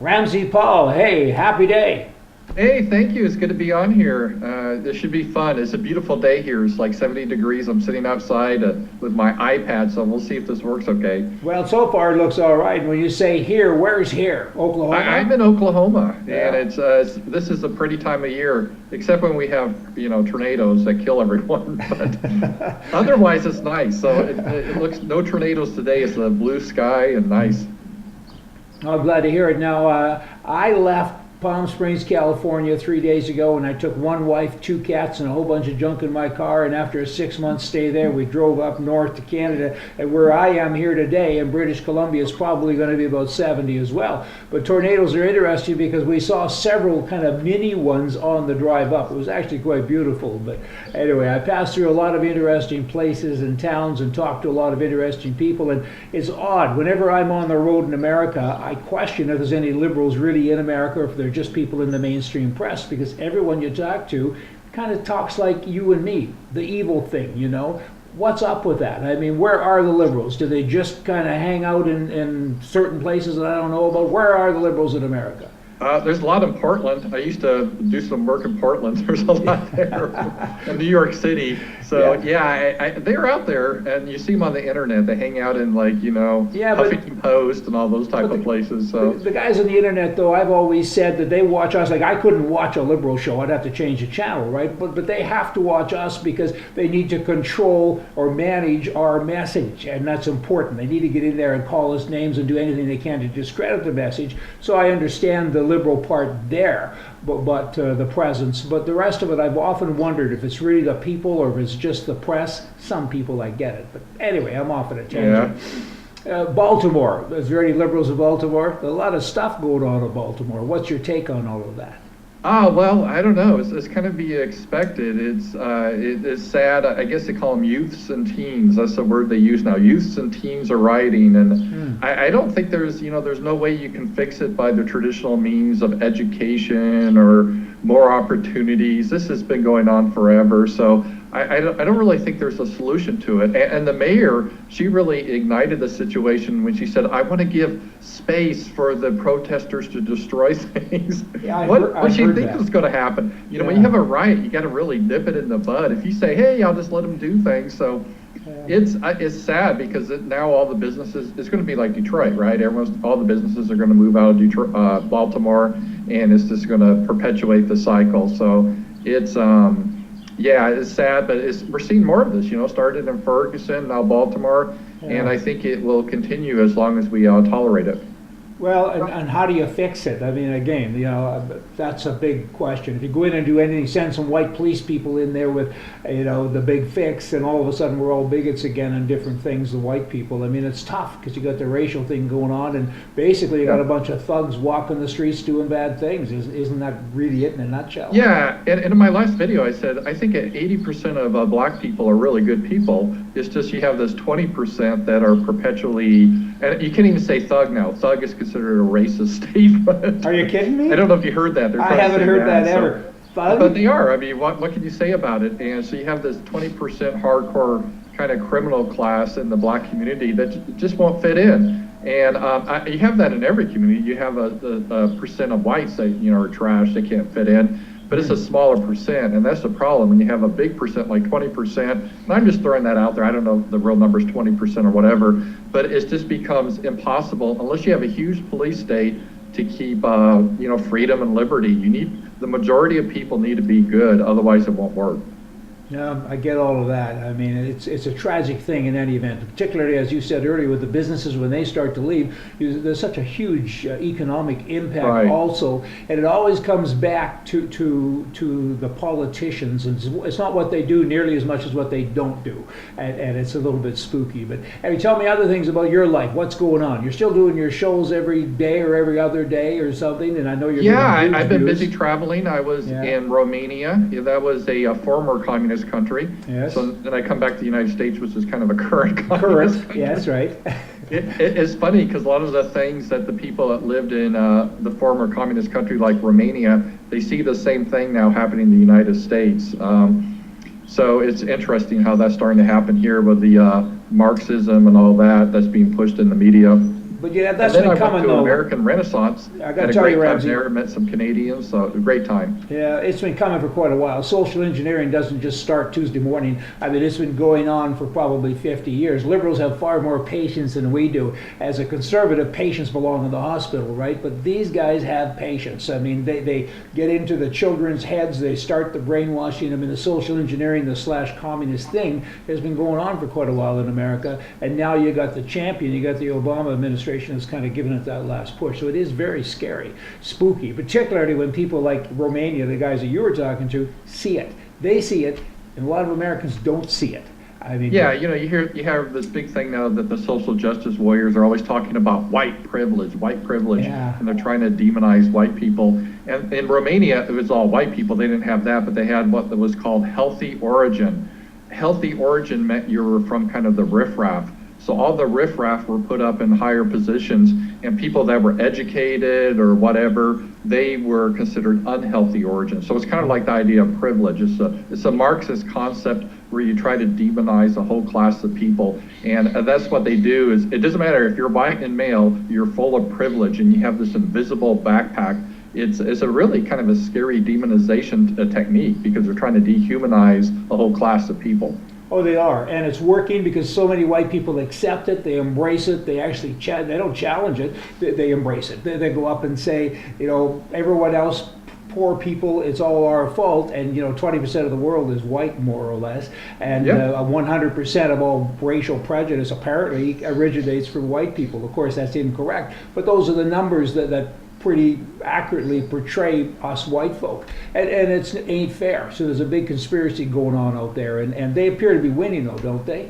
RamzPaul, hey, happy day. Hey, thank you. It's good to be on here. This should be fun. It's a beautiful day here. It's like 70 degrees. I'm sitting outside with my iPad, so we'll see if this works okay. Well, so far it looks all right. When you say here, where's here? Oklahoma? I'm in Oklahoma, Yeah. and this is a pretty time of year, except when we have tornadoes that kill everyone. But otherwise, it's nice. So it looks no tornadoes today. It's a blue sky and nice. I'm glad to hear it. Now, I left Palm Springs, California 3 days ago, and I took one wife, two cats, and a whole bunch of junk in my car. And after a 6 month stay there, we drove up north to Canada. And where I am here today in British Columbia is probably going to be about 70 as well. But tornadoes are interesting because we saw several kind of mini ones on the drive up. It was actually quite beautiful. But anyway, I passed through a lot of interesting places and towns and talked to a lot of interesting people. And it's odd. Whenever I'm on the road in America, I question if there's any liberals really in America, or if they're just people in the mainstream press, because everyone you talk to kind of talks like you and me, the evil thing, What's up with that? I mean, where are the liberals? Do they just kind of hang out in certain places that I don't know about? Where are the liberals in America? There's a lot in Portland. I used to do some work in Portland. There's a lot there. In New York City. So they're out there, and you see them on the internet. They hang out in Huffington Post and all those type of places. So the guys on the internet, though, I've always said that they watch us. Like, I couldn't watch a liberal show. I'd have to change the channel, right? But they have to watch us because they need to control or manage our message, and that's important. They need to get in there and call us names and do anything they can to discredit the message. So I understand the liberal part there, but the presence. But the rest of it, I've often wondered if it's really the people or if it's just the press. Some people, I get it. But anyway, I'm off on a tangent. Baltimore, is there any liberals in Baltimore? A lot of stuff going on in Baltimore. What's your take on all of that? Well, I don't know. It's kind of be expected. It's sad. I guess they call them youths and teens. That's the word they use now. Youths and teens are rioting, and I don't think there's no way you can fix it by the traditional means of education or more opportunities. This has been going on forever, so I don't really think there's a solution to it. And the mayor, she really ignited the situation when she said, "I want to give space for the protesters to destroy things." Yeah, what do you think that. is going to happen? When you have a riot, you got to really nip it in the bud. If you say, "Hey, I'll just let them do things," so it's sad because now all the businesses, it's going to be like Detroit, right? All the businesses are going to move out of Detroit, Baltimore, and it's just going to perpetuate the cycle. So it's it's sad, but we're seeing more of this. Started in Ferguson, now Baltimore, and I think it will continue as long as we tolerate it. Well, and how do you fix it? I mean, again, that's a big question. If you go in and do anything, send some white police people in there with, the big fix, and all of a sudden we're all bigots again on different things, the white people. I mean, it's tough because you got the racial thing going on, and basically you got a bunch of thugs walking the streets doing bad things. Isn't that really it in a nutshell? Yeah, and in my last video I said, I think 80% of black people are really good people. It's just you have this 20% that are perpetually, and you can't even say thug now. Thug is considered a racist statement. Are you kidding me? I don't know if you heard that. I haven't heard that ever. But they are. I mean, what can you say about it? And so you have this 20% hardcore kind of criminal class in the black community that just won't fit in. And you have that in every community. You have a percent of whites that are trash, they can't fit in. But it's a smaller percent, and that's the problem. When you have a big percent, like 20%, and I'm just throwing that out there, I don't know if the real number is 20% or whatever, but it just becomes impossible unless you have a huge police state to keep freedom and liberty. The majority of people need to be good, otherwise it won't work. No, I get all of that. I mean, it's a tragic thing in any event, particularly as you said earlier with the businesses when they start to leave. There's such a huge economic impact also, and it always comes back to the politicians, and it's not what they do nearly as much as what they don't do, and it's a little bit spooky. But tell me other things about your life. What's going on? You're still doing your shows every day or every other day or something, and I know you're doing I've been busy traveling. I was in Romania. That was a former communist country. Yes. So then I come back to the United States, which is kind of a current country. Yeah, that's right. It's funny because a lot of the things that the people that lived in the former communist country like Romania, they see the same thing now happening in the United States. So it's interesting how that's starting to happen here with the Marxism and all that's being pushed in the media. But yeah, that's and then been I coming went to though. American Renaissance. I gotta Had a tell great you, time Ramsey. there. Met some Canadians, so a great time. Yeah, it's been coming for quite a while. Social engineering doesn't just start Tuesday morning. I mean, it's been going on for probably 50 years. Liberals have far more patience than we do. As a conservative, patients belong in the hospital, right? But these guys have patience. I mean, they get into the children's heads. They start the brainwashing. I mean, the social engineering, the slash communist thing has been going on for quite a while in America. And now you got the champion. You got the Obama administration that's kind of giving it that last push. So it is very scary, spooky, particularly when people like Romania, the guys that you were talking to, see it. They see it, and a lot of Americans don't see it. I mean, yeah, you know, you have this big thing now that the social justice warriors are always talking about white privilege, Yeah. and they're trying to demonize white people. And in Romania, it was all white people. They didn't have that, but they had what was called healthy origin. Healthy origin meant you were from kind of the riffraff. So all the riffraff were put up in higher positions, and people that were educated or whatever, they were considered unhealthy origin. So it's kind of like the idea of privilege. It's a Marxist concept where you try to demonize a whole class of people, and that's what they do. Is it doesn't matter if you're white and male, you're full of privilege, and you have this invisible backpack. It's a really kind of a scary demonization technique because they're trying to dehumanize a whole class of people. Oh, they are, and it's working because so many white people accept it, they embrace it, they actually they don't challenge it, they embrace it. They go up and say, you know, everyone else, poor people, it's all our fault, and you know, 20% of the world is white, more or less, and 100% of all racial prejudice apparently originates from white people. Of course, that's incorrect, but those are the numbers that pretty accurately portray us white folk, and it ain't fair. So there's a big conspiracy going on out there, and they appear to be winning though, don't they?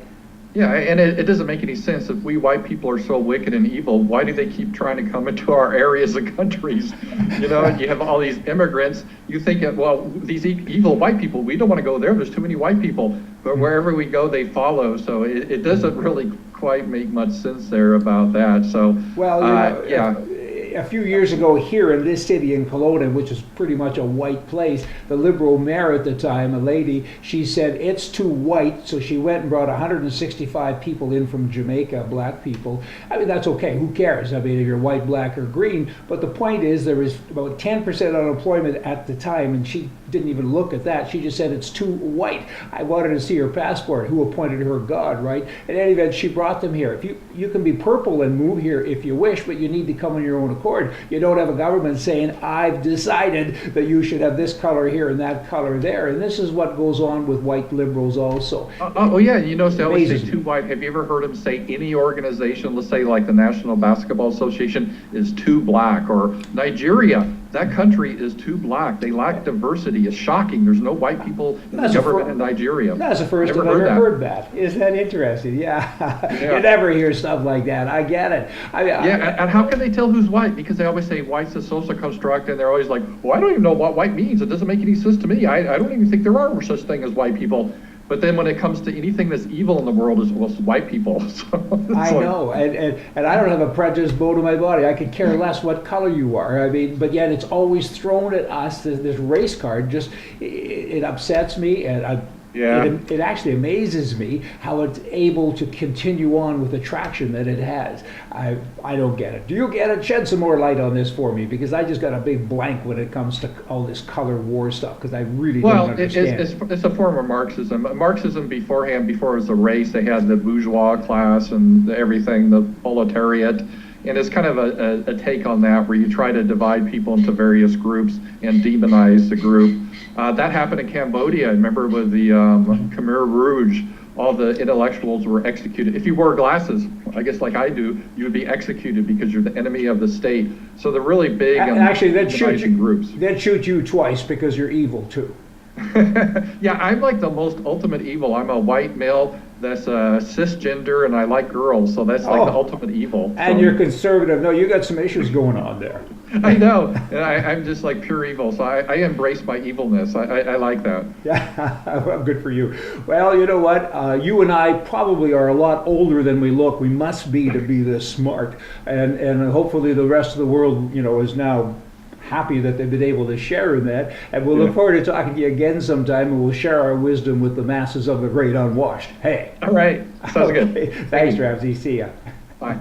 Yeah, and it doesn't make any sense. If we white people are so wicked and evil, why do they keep trying to come into our areas and countries? You know, you have all these immigrants. You think, well, these evil white people, we don't want to go there. There's too many white people. But wherever we go, they follow. So it doesn't really quite make much sense there about that. So, well, you know, a few years ago here in this city in Kelowna, which is pretty much a white place, the Liberal mayor at the time, a lady, she said it's too white, so she went and brought 165 people in from Jamaica, black people. I mean, that's okay, who cares? I mean, if you're white, black, or green, but the point is there was about 10% unemployment at the time, and she didn't even look at that. She just said it's too white. I wanted to see her passport, who appointed her God, right? In any event, she brought them here. If you can be purple and move here if you wish, but you need to come on your own accord. You don't have a government saying, I've decided that you should have this color here and that color there. And this is what goes on with white liberals also. Oh yeah, you know, they always say Amazes too me. white. Have you ever heard them say any organization, let's say like the National Basketball Association, is too black, or Nigeria, that country is too black. They lack diversity. It's shocking. There's no white people in the government in Nigeria. That's the first time I've ever heard that. Isn't that interesting? Yeah. You never hear stuff like that. I get it. And how can they tell who's white? Because they always say white's a social construct, and they're always like, well, I don't even know what white means. It doesn't make any sense to me. I don't even think there are such thing as white people. But then when it comes to anything that's evil in the world, it's white people. So I know, and I don't have a prejudiced bone in my body. I could care less what color you are. I mean, but yet it's always thrown at us, this race card. Just it upsets me, and it actually amazes me how it's able to continue on with the traction that it has. I don't get it. Do you get it? Shed some more light on this for me, because I just got a big blank when it comes to all this color war stuff, because I really don't understand. It's a form of Marxism. Marxism before it was a race, they had the bourgeois class and everything, the proletariat. And it's kind of a take on that, where you try to divide people into various groups and demonize the group. That happened in Cambodia. Remember with the Khmer Rouge, all the intellectuals were executed. If you wore glasses, I guess like I do, you would be executed because you're the enemy of the state. So they're really big on demonizing groups. They'd shoot you twice because you're evil too. Yeah, I'm like the most ultimate evil. I'm a white male that's cisgender, and I like girls, so that's like the ultimate evil. And you're conservative. No, you got some issues going on there. I know, and I'm just like pure evil, so I embrace my evilness. I like that. Yeah, good for you. Well, you know what? You and I probably are a lot older than we look. We must be to be this smart, and hopefully the rest of the world, you know, is now happy that they've been able to share in that. And we'll look forward to talking to you again sometime, and we'll share our wisdom with the masses of the great unwashed. Hey. All right. Sounds good. Thanks, Ramsey. See ya. Bye.